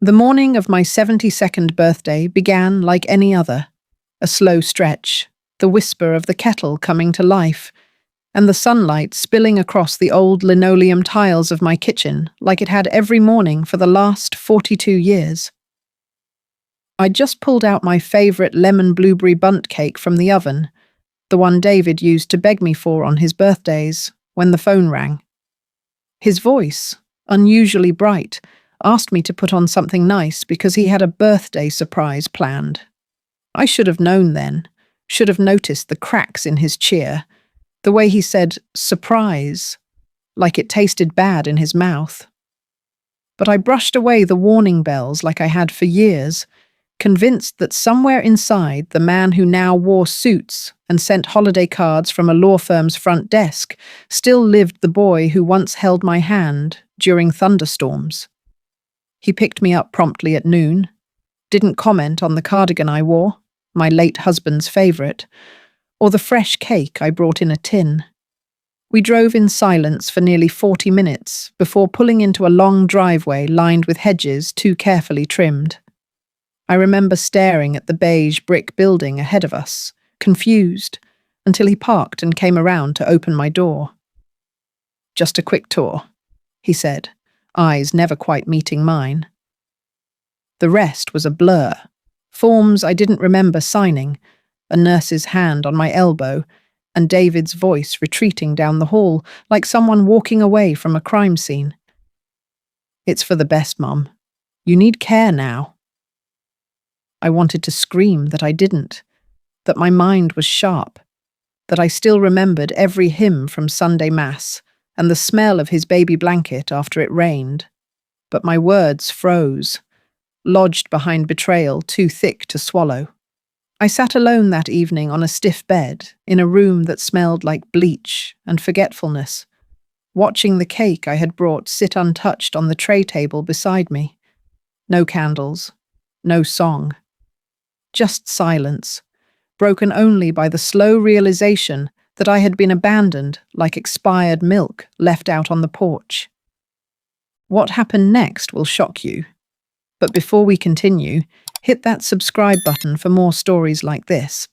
The morning of my 72nd birthday began like any other, a slow stretch, the whisper of the kettle coming to life, and the sunlight spilling across the old linoleum tiles of my kitchen like it had every morning for the last 42 years. I'd just pulled out my favourite lemon blueberry bundt cake from the oven, the one David used to beg me for on his birthdays, when the phone rang. His voice, unusually bright, asked me to put on something nice because he had a birthday surprise planned. I should have known then, should have noticed the cracks in his cheer, the way he said surprise, like it tasted bad in his mouth. But I brushed away the warning bells like I had for years, convinced that somewhere inside the man who now wore suits and sent holiday cards from a law firm's front desk still lived the boy who once held my hand during thunderstorms. He picked me up promptly at noon, didn't comment on the cardigan I wore, my late husband's favourite, or the fresh cake I brought in a tin. We drove in silence for nearly 40 minutes before pulling into a long driveway lined with hedges too carefully trimmed. I remember staring at the beige brick building ahead of us, confused, until he parked and came around to open my door. "Just a quick tour," he said, eyes never quite meeting mine. The rest was a blur. Forms I didn't remember signing, a nurse's hand on my elbow, and David's voice retreating down the hall like someone walking away from a crime scene. "It's for the best, Mum. You need care now." I wanted to scream that I didn't, that my mind was sharp, that I still remembered every hymn from Sunday Mass and the smell of his baby blanket after it rained. But my words froze, lodged behind betrayal too thick to swallow. I sat alone that evening on a stiff bed, in a room that smelled like bleach and forgetfulness, watching the cake I had brought sit untouched on the tray table beside me. No candles, no song. Just silence, broken only by the slow realization that I had been abandoned like expired milk left out on the porch. What happened next will shock you. But before we continue, hit that subscribe button for more stories like this.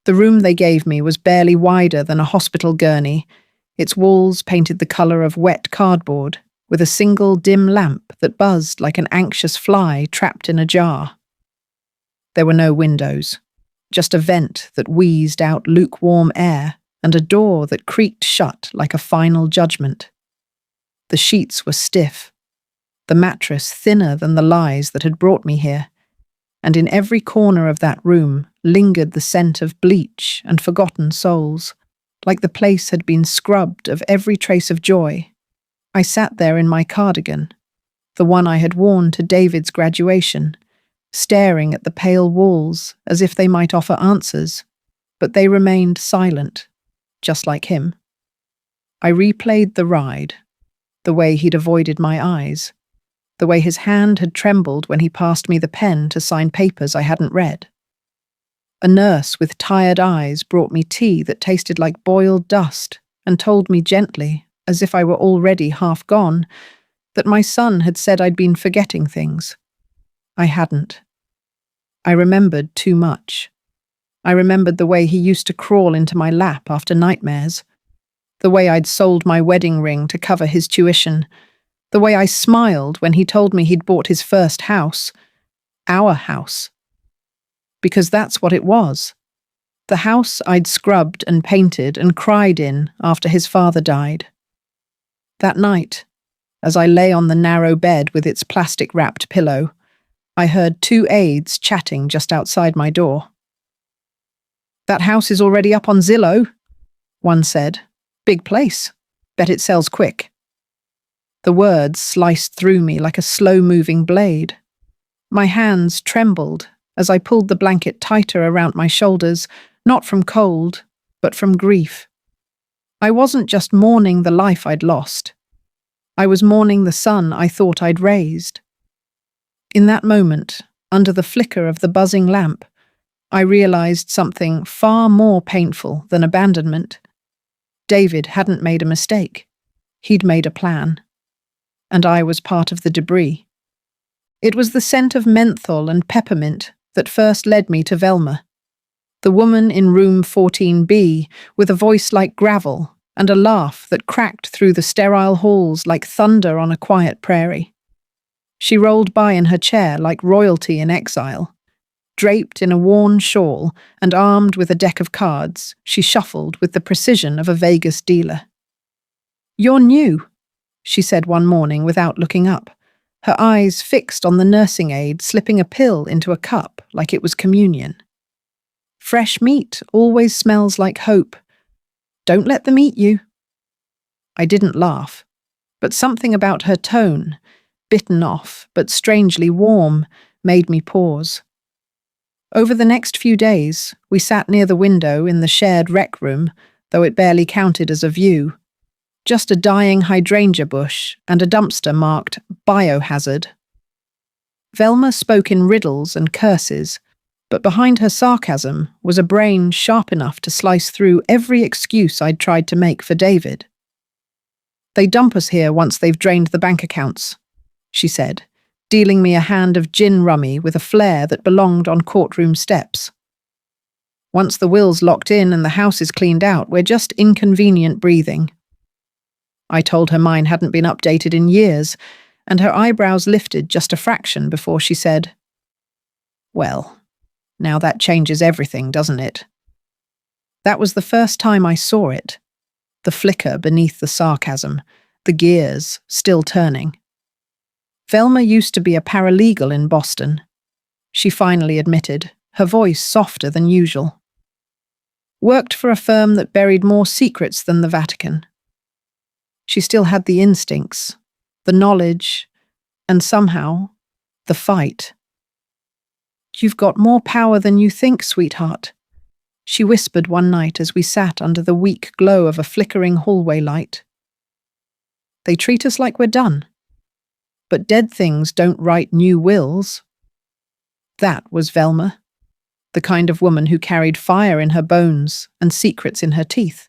The room they gave me was barely wider than a hospital gurney, its walls painted the colour of wet cardboard, with a single dim lamp that buzzed like an anxious fly trapped in a jar. There were no windows, just a vent that wheezed out lukewarm air and a door that creaked shut like a final judgment. The sheets were stiff, the mattress thinner than the lies that had brought me here, and in every corner of that room lingered the scent of bleach and forgotten souls, like the place had been scrubbed of every trace of joy. I sat there in my cardigan, the one I had worn to David's graduation, staring at the pale walls as if they might offer answers, but they remained silent, just like him. I replayed the ride, the way he'd avoided my eyes, the way his hand had trembled when he passed me the pen to sign papers I hadn't read. A nurse with tired eyes brought me tea that tasted like boiled dust and told me gently, as if I were already half gone, that my son had said I'd been forgetting things. I hadn't. I remembered too much. I remembered the way he used to crawl into my lap after nightmares, the way I'd sold my wedding ring to cover his tuition, the way I smiled when he told me he'd bought his first house, our house. Because that's what it was. The house I'd scrubbed and painted and cried in after his father died. That night, as I lay on the narrow bed with its plastic-wrapped pillow, I heard two aides chatting just outside my door. "That house is already up on Zillow," one said. "Big place. Bet it sells quick." The words sliced through me like a slow-moving blade. My hands trembled as I pulled the blanket tighter around my shoulders, not from cold, but from grief. I wasn't just mourning the life I'd lost. I was mourning the son I thought I'd raised. In that moment, under the flicker of the buzzing lamp, I realized something far more painful than abandonment. David hadn't made a mistake. He'd made a plan. And I was part of the debris. It was the scent of menthol and peppermint that first led me to Velma, the woman in room 14B, with a voice like gravel and a laugh that cracked through the sterile halls like thunder on a quiet prairie. She rolled by in her chair like royalty in exile. Draped in a worn shawl and armed with a deck of cards, she shuffled with the precision of a Vegas dealer. "You're new," she said one morning without looking up, her eyes fixed on the nursing aide slipping a pill into a cup like it was communion. "Fresh meat always smells like hope. Don't let them eat you." I didn't laugh, but something about her tone, bitten off but strangely warm, made me pause. Over the next few days, we sat near the window in the shared rec room, though it barely counted as a view. Just a dying hydrangea bush and a dumpster marked biohazard. Velma spoke in riddles and curses, but behind her sarcasm was a brain sharp enough to slice through every excuse I'd tried to make for David. "They dump us here once they've drained the bank accounts," she said, dealing me a hand of gin rummy with a flair that belonged on courtroom steps. "Once the will's locked in and the house is cleaned out, we're just inconvenient breathing." I told her mine hadn't been updated in years, and her eyebrows lifted just a fraction before she said, "Well, now that changes everything, doesn't it?" That was the first time I saw it, the flicker beneath the sarcasm, the gears still turning. Velma used to be a paralegal in Boston, she finally admitted, her voice softer than usual. Worked for a firm that buried more secrets than the Vatican. She still had the instincts, the knowledge, and somehow, the fight. "You've got more power than you think, sweetheart," she whispered one night as we sat under the weak glow of a flickering hallway light. "They treat us like we're done. But dead things don't write new wills." That was Velma, the kind of woman who carried fire in her bones and secrets in her teeth.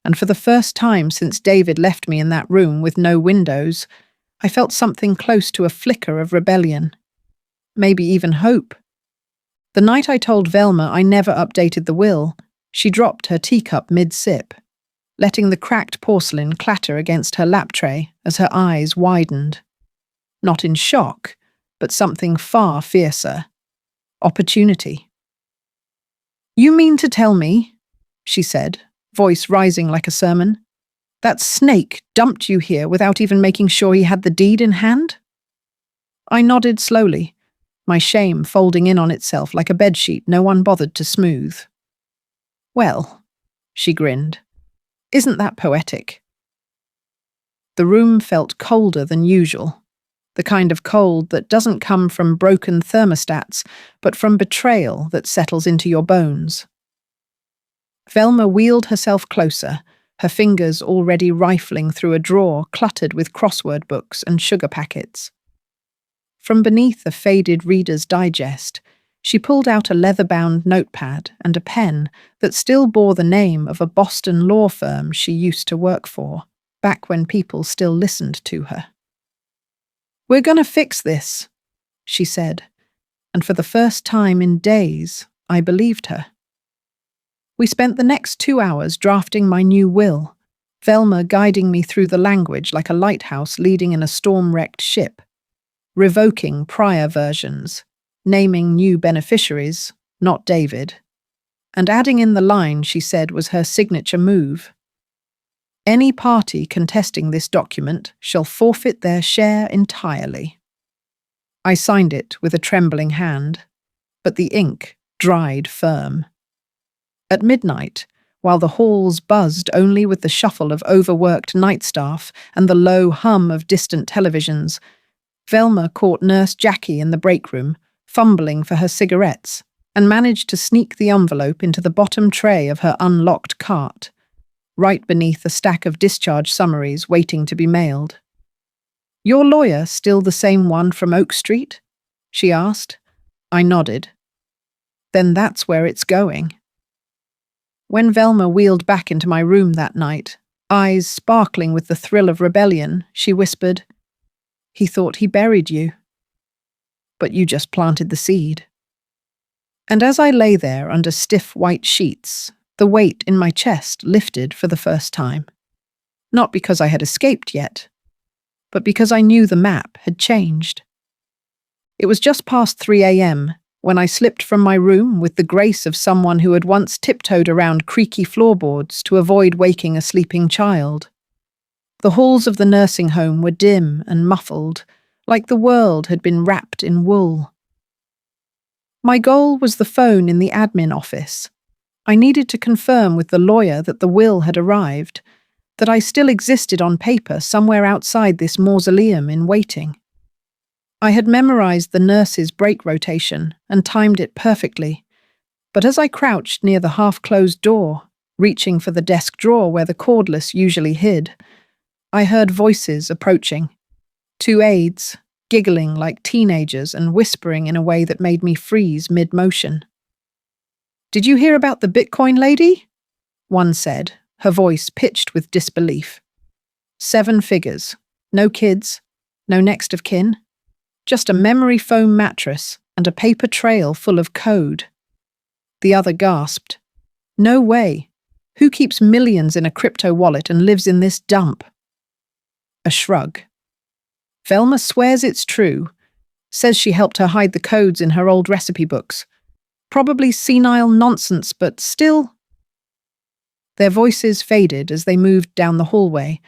And for the first time since David left me in that room with no windows, I felt something close to a flicker of rebellion. Maybe even hope. The night I told Velma I never updated the will, she dropped her teacup mid-sip, letting the cracked porcelain clatter against her lap tray as her eyes widened. Not in shock, but something far fiercer. Opportunity. "You mean to tell me," she said, voice rising like a sermon, "that snake dumped you here without even making sure he had the deed in hand?" I nodded slowly, my shame folding in on itself like a bedsheet no one bothered to smooth. "Well," she grinned, "isn't that poetic?" The room felt colder than usual. The kind of cold that doesn't come from broken thermostats, but from betrayal that settles into your bones. Velma wheeled herself closer, her fingers already rifling through a drawer cluttered with crossword books and sugar packets. From beneath a faded Reader's Digest, she pulled out a leather-bound notepad and a pen that still bore the name of a Boston law firm she used to work for, back when people still listened to her. "We're gonna fix this," she said, and for the first time in days, I believed her. We spent the next 2 hours drafting my new will, Velma guiding me through the language like a lighthouse leading in a storm-wrecked ship, revoking prior versions, naming new beneficiaries, not David, and adding in the line she said was her signature move. "Any party contesting this document shall forfeit their share entirely." I signed it with a trembling hand, but the ink dried firm. At midnight, while the halls buzzed only with the shuffle of overworked night staff and the low hum of distant televisions, Velma caught Nurse Jackie in the break room, fumbling for her cigarettes, and managed to sneak the envelope into the bottom tray of her unlocked cart, right beneath a stack of discharge summaries waiting to be mailed. "Your lawyer still the same one from Oak Street?" she asked. I nodded. "Then that's where it's going." When Velma wheeled back into my room that night, eyes sparkling with the thrill of rebellion, she whispered, "He thought he buried you." but you just planted the seed. And as I lay there under stiff white sheets, the weight in my chest lifted for the first time. Not because I had escaped yet, but because I knew the map had changed. It was just past 3 a.m. when I slipped from my room with the grace of someone who had once tiptoed around creaky floorboards to avoid waking a sleeping child. The halls of the nursing home were dim and muffled, like the world had been wrapped in wool. My goal was the phone in the admin office. I needed to confirm with the lawyer that the will had arrived, that I still existed on paper somewhere outside this mausoleum in waiting. I had memorized the nurse's break rotation and timed it perfectly, but as I crouched near the half-closed door, reaching for the desk drawer where the cordless usually hid, I heard voices approaching. 2 aides, giggling like teenagers and whispering in a way that made me freeze mid-motion. "Did you hear about the Bitcoin lady?" one said, her voice pitched with disbelief. 7 figures, no kids, no next of kin, just a memory foam mattress and a paper trail full of code. The other gasped. "No way. Who keeps millions in a crypto wallet and lives in this dump?" A shrug. "Velma swears it's true. Says she helped her hide the codes in her old recipe books. Probably senile nonsense, but still." Their voices faded as they moved down the hallway,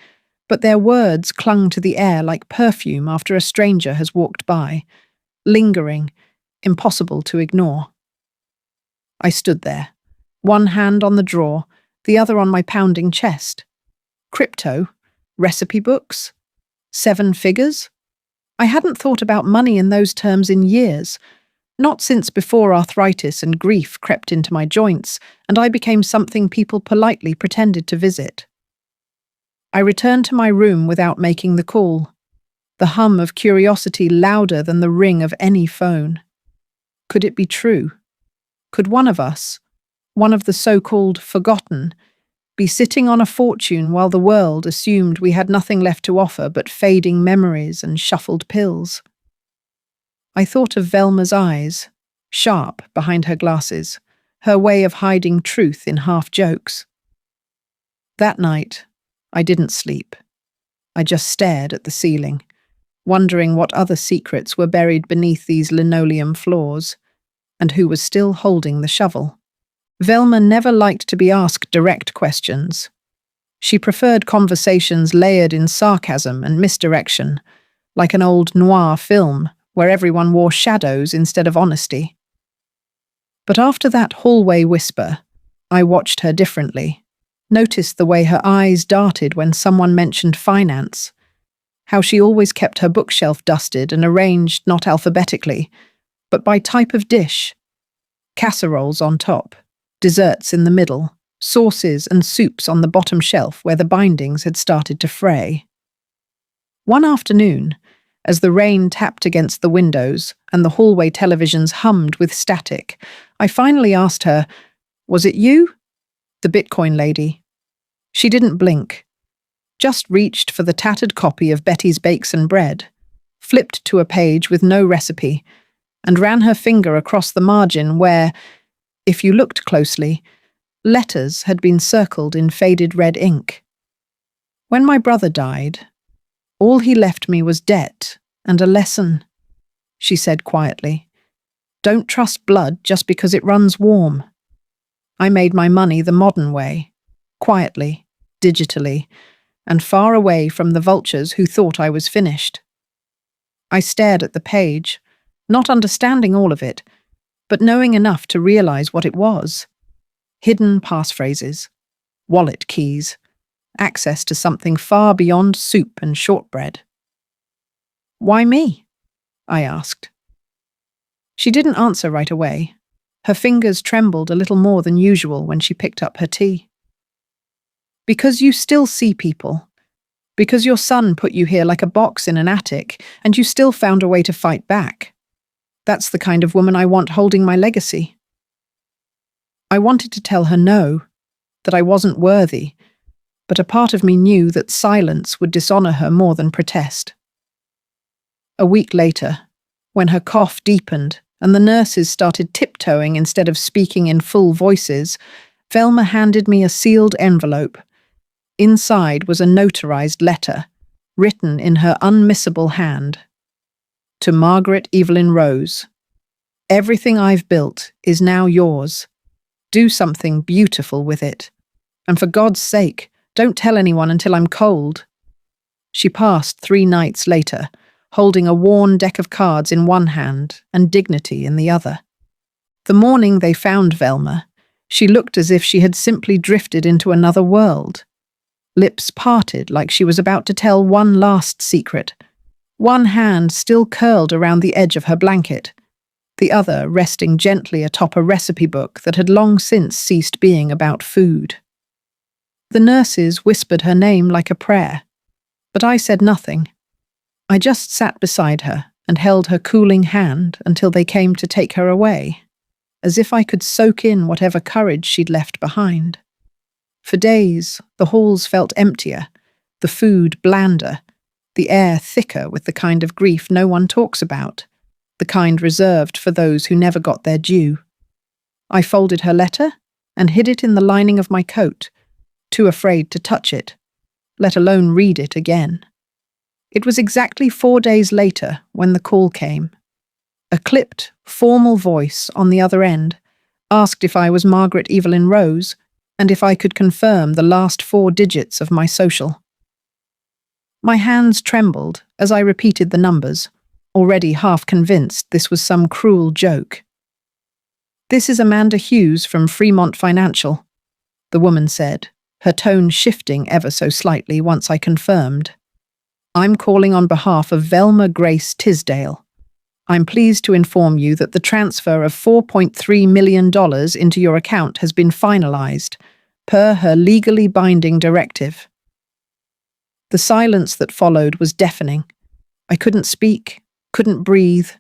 but their words clung to the air like perfume after a stranger has walked by, lingering, impossible to ignore. I stood there, one hand on the drawer, the other on my pounding chest. Crypto? Recipe books? 7 figures? I hadn't thought about money in those terms in years, not since before arthritis and grief crept into my joints and I became something people politely pretended to visit. I returned to my room without making the call, the hum of curiosity louder than the ring of any phone. Could it be true? Could one of us, one of the so-called forgotten, be sitting on a fortune while the world assumed we had nothing left to offer but fading memories and shuffled pills? I thought of Velma's eyes, sharp behind her glasses, her way of hiding truth in half-jokes. That night, I didn't sleep. I just stared at the ceiling, wondering what other secrets were buried beneath these linoleum floors, and who was still holding the shovel. Velma never liked to be asked direct questions. She preferred conversations layered in sarcasm and misdirection, like an old noir film where everyone wore shadows instead of honesty. But after that hallway whisper, I watched her differently, noticed the way her eyes darted when someone mentioned finance, how she always kept her bookshelf dusted and arranged not alphabetically, but by type of dish. Casseroles on top, desserts in the middle, sauces and soups on the bottom shelf where the bindings had started to fray. One afternoon, as the rain tapped against the windows and the hallway televisions hummed with static, I finally asked her, "Was it you?" The Bitcoin lady. She didn't blink, just reached for the tattered copy of Betty's Bakes and Bread, flipped to a page with no recipe, and ran her finger across the margin where, if you looked closely, letters had been circled in faded red ink. "When my brother died, all he left me was debt and a lesson," she said quietly. "Don't trust blood just because it runs warm." I made my money the modern way, quietly, digitally, and far away from the vultures who thought I was finished. I stared at the page, not understanding all of it, but knowing enough to realize what it was. Hidden passphrases, wallet keys, access to something far beyond soup and shortbread. "Why me?" I asked. She didn't answer right away. Her fingers trembled a little more than usual when she picked up her tea. "Because you still see people. Because your son put you here like a box in an attic, and you still found a way to fight back. That's the kind of woman I want holding my legacy." I wanted to tell her no, that I wasn't worthy, but a part of me knew that silence would dishonor her more than protest. A week later, When her cough deepened and the nurses started tiptoeing instead of speaking in full voices, Velma handed me a sealed envelope. Inside was a notarized letter, written in her unmissable hand. To Margaret Evelyn Rose. Everything I've built is now yours. Do something beautiful with it. And for God's sake, don't tell anyone until I'm cold. She passed 3 nights later, holding a worn deck of cards in one hand and dignity in the other. The morning they found Velma, she looked as if she had simply drifted into another world. Lips parted like she was about to tell one last secret. One hand still curled around the edge of her blanket, the other resting gently atop a recipe book that had long since ceased being about food. The nurses whispered her name like a prayer, but I said nothing. I just sat beside her and held her cooling hand until they came to take her away, as if I could soak in whatever courage she'd left behind. For days, the halls felt emptier, the food blander, the air thicker with the kind of grief no one talks about, the kind reserved for those who never got their due. I folded her letter and hid it in the lining of my coat, too afraid to touch it, let alone read it again. It was exactly 4 days later when the call came. A clipped, formal voice on the other end asked if I was Margaret Evelyn Rose and if I could confirm the last 4 digits of my social. My hands trembled as I repeated the numbers, already half convinced this was some cruel joke. "This is Amanda Hughes from Fremont Financial," the woman said, her tone shifting ever so slightly once I confirmed. "I'm calling on behalf of Velma Grace Tisdale. I'm pleased to inform you that the transfer of $4.3 million into your account has been finalized, per her legally binding directive." The silence that followed was deafening. I couldn't speak, couldn't breathe,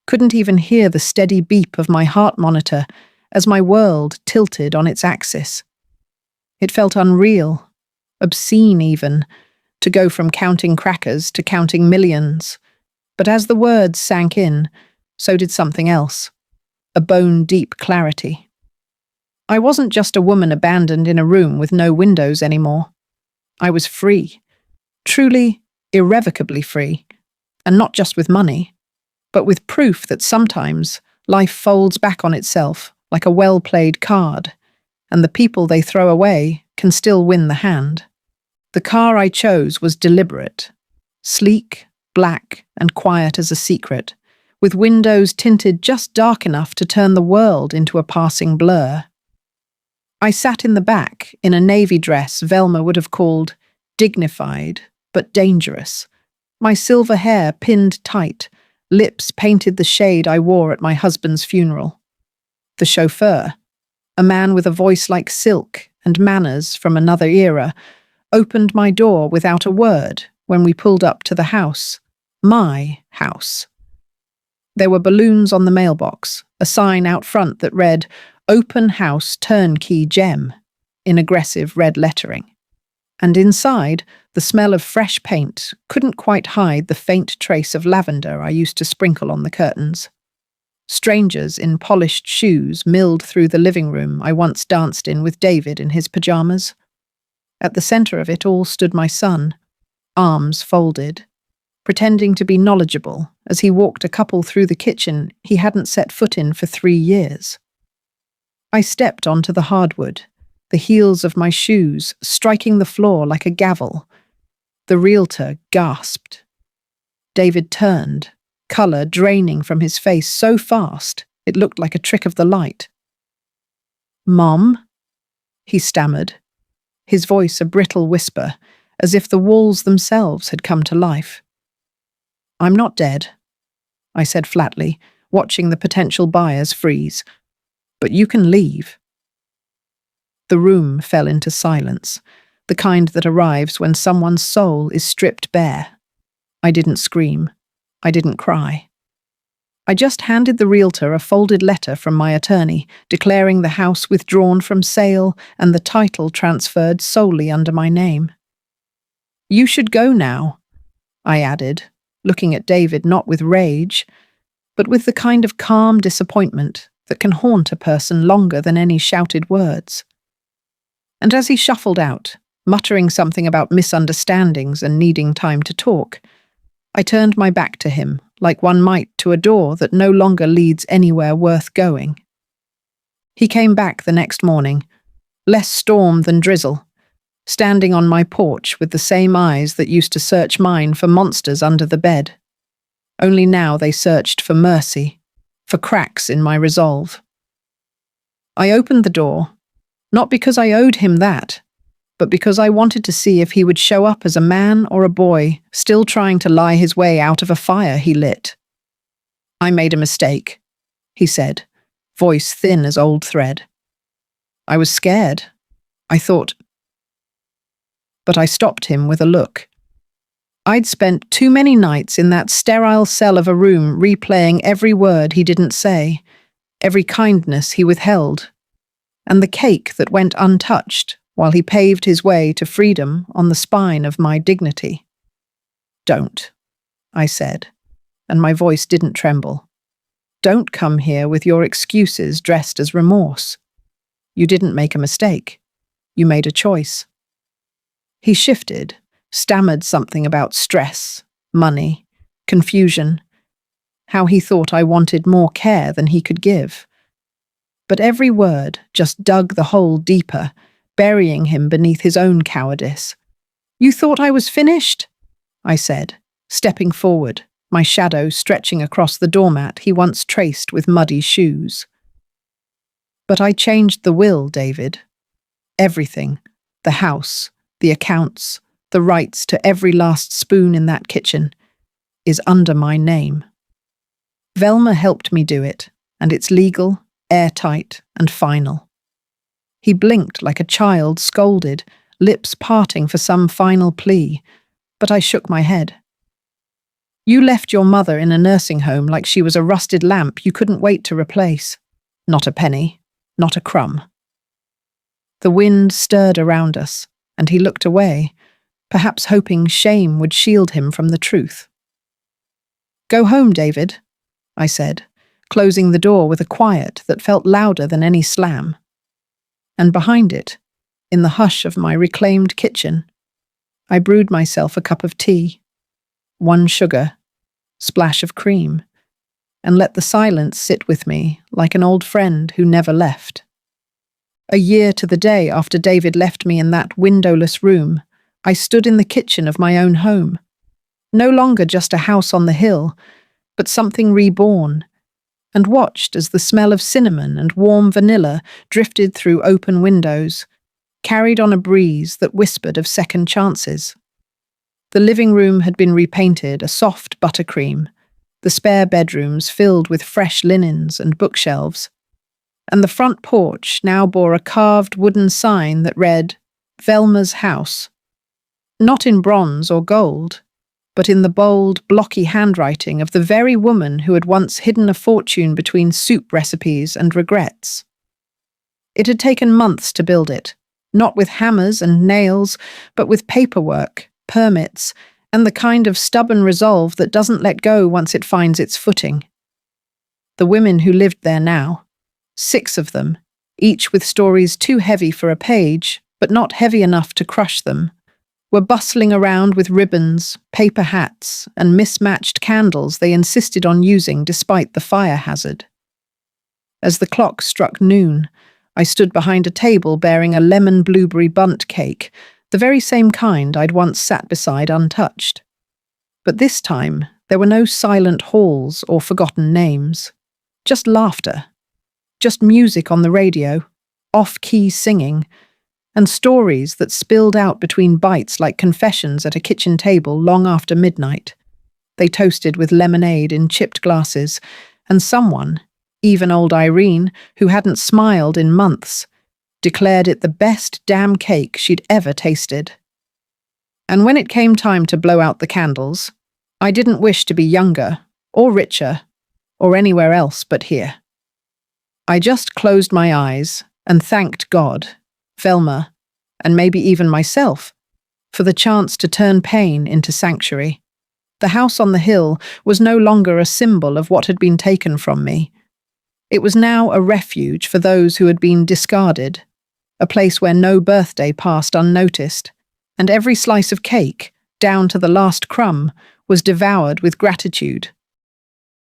couldn't even hear the steady beep of my heart monitor as my world tilted on its axis. It felt unreal, obscene even, to go from counting crackers to counting millions. But as the words sank in, so did something else, a bone-deep clarity. I wasn't just a woman abandoned in a room with no windows anymore. I was free, truly, irrevocably free, and not just with money, but with proof that sometimes life folds back on itself like a well-played card, and the people they throw away can still win the hand. The car I chose was deliberate, sleek, black, and quiet as a secret, with windows tinted just dark enough to turn the world into a passing blur. I sat in the back in a navy dress Velma would have called dignified but dangerous, my silver hair pinned tight, lips painted the shade I wore at my husband's funeral. The chauffeur, a man with a voice like silk and manners from another era, opened my door without a word when we pulled up to the house, my house. There were balloons on the mailbox, a sign out front that read, "Open House Turnkey Gem," in aggressive red lettering. And inside, the smell of fresh paint couldn't quite hide the faint trace of lavender I used to sprinkle on the curtains. Strangers in polished shoes milled through the living room I once danced in with David in his pajamas. At the center of it all stood my son, arms folded, pretending to be knowledgeable as he walked a couple through the kitchen he hadn't set foot in for 3 years. I stepped onto the hardwood, the heels of my shoes striking the floor like a gavel. The realtor gasped. David turned, color draining from his face so fast it looked like a trick of the light. "Mom?" he stammered, his voice a brittle whisper, as if the walls themselves had come to life. "I'm not dead," I said flatly, watching the potential buyers freeze. "But you can leave." The room fell into silence, the kind that arrives when someone's soul is stripped bare. I didn't scream. I didn't cry. I just handed the realtor a folded letter from my attorney, declaring the house withdrawn from sale and the title transferred solely under my name. "You should go now," I added, looking at David not with rage, but with the kind of calm disappointment that can haunt a person longer than any shouted words. And as he shuffled out, muttering something about misunderstandings and needing time to talk, I turned my back to him, like one might to a door that no longer leads anywhere worth going. He came back the next morning, less storm than drizzle, standing on my porch with the same eyes that used to search mine for monsters under the bed. Only now they searched for mercy, for cracks in my resolve. I opened the door, not because I owed him that, but because I wanted to see if he would show up as a man or a boy still trying to lie his way out of a fire he lit. "I made a mistake," he said, voice thin as old thread. I was scared. I thought, but I stopped him with a look. I'd spent too many nights in that sterile cell of a room replaying every word he didn't say, every kindness he withheld, and the cake that went untouched while he paved his way to freedom on the spine of my dignity. "Don't," I said, and my voice didn't tremble. "Don't come here with your excuses dressed as remorse. You didn't make a mistake. You made a choice." He shifted, stammered something about stress, money, confusion, how he thought I wanted more care than he could give. But every word just dug the hole deeper, burying him beneath his own cowardice. "You thought I was finished?" I said, stepping forward, my shadow stretching across the doormat he once traced with muddy shoes. "But I changed the will, David. Everything, the house, the accounts, the rights to every last spoon in that kitchen, is under my name. Velma helped me do it, and it's legal, airtight, and final." He blinked like a child scolded, lips parting for some final plea, but I shook my head. "You left your mother in a nursing home like she was a rusted lamp you couldn't wait to replace. Not a penny, not a crumb." The wind stirred around us, and he looked away, perhaps hoping shame would shield him from the truth. "Go home, David," I said, closing the door with a quiet that felt louder than any slam. And behind it, in the hush of my reclaimed kitchen, I brewed myself a cup of tea, 1 sugar, splash of cream, and let the silence sit with me like an old friend who never left. A year to the day after David left me in that windowless room, I stood in the kitchen of my own home. No longer just a house on the hill, but something reborn, and watched as the smell of cinnamon and warm vanilla drifted through open windows, carried on a breeze that whispered of second chances. The living room had been repainted a soft buttercream, the spare bedrooms filled with fresh linens and bookshelves, and the front porch now bore a carved wooden sign that read, "Velma's House." Not in bronze or gold, but in the bold, blocky handwriting of the very woman who had once hidden a fortune between soup recipes and regrets. It had taken months to build it, not with hammers and nails, but with paperwork, permits, and the kind of stubborn resolve that doesn't let go once it finds its footing. The women who lived there now, 6 of them, each with stories too heavy for a page, but not heavy enough to crush them, were bustling around with ribbons, paper hats, and mismatched candles they insisted on using despite the fire hazard. As the clock struck noon, I stood behind a table bearing a lemon blueberry bundt cake, the very same kind I'd once sat beside untouched. But this time, there were no silent halls or forgotten names. Just laughter. Just music on the radio, off-key singing, and stories that spilled out between bites like confessions at a kitchen table long after midnight. They toasted with lemonade in chipped glasses, and someone, even old Irene, who hadn't smiled in months, declared it the best damn cake she'd ever tasted. And when it came time to blow out the candles, I didn't wish to be younger, or richer, or anywhere else but here. I just closed my eyes and thanked God, Velma, and maybe even myself, for the chance to turn pain into sanctuary. The house on the hill was no longer a symbol of what had been taken from me. It was now a refuge for those who had been discarded, a place where no birthday passed unnoticed, and every slice of cake, down to the last crumb, was devoured with gratitude.